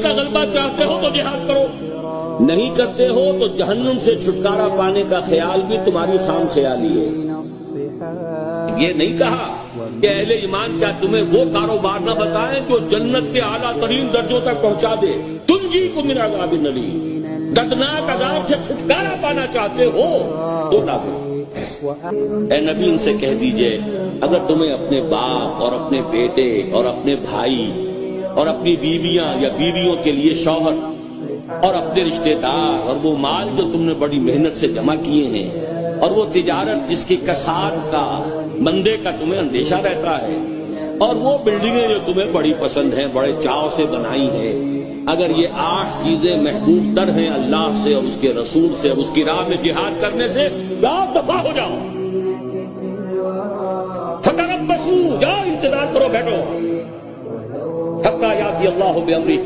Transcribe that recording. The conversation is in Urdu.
کا غلبہ چاہتے ہو تو جہاد کرو، نہیں کرتے ہو تو جہنم سے چھٹکارا پانے کا خیال بھی تمہاری خام خیالی ہے۔ یہ نہیں کہا کہ اہل ایمان کیا تمہیں وہ کاروبار نہ بتائیں جو جنت کے اعلیٰ ترین درجوں تک پہنچا دے، تنجیکم من عذاب الیم، دردناک عذاب سے چھٹکارا پانا چاہتے ہو تو نافذ۔ اے نبی ان سے کہہ دیجئے اگر تمہیں اپنے باپ اور اپنے بیٹے اور اپنے بھائی اور اپنی بیویاں یا بیویوں کے لیے شوہر اور اپنے رشتہ دار اور وہ مال جو تم نے بڑی محنت سے جمع کیے ہیں اور وہ تجارت جس کی کساد کا مندے کا تمہیں اندیشہ رہتا ہے اور وہ بلڈنگیں جو تمہیں بڑی پسند ہیں، بڑے چاؤ سے بنائی ہیں، اگر یہ 8 چیزیں محبوب تر ہیں اللہ سے اور اس کے رسول سے اور اس کی راہ میں جہاد کرنے سے، جاؤ دفاع ہو جاؤ، فتربصوا، جاؤ انتظار کرو، بیٹھو، حتی یاتی اللہ بامرہ،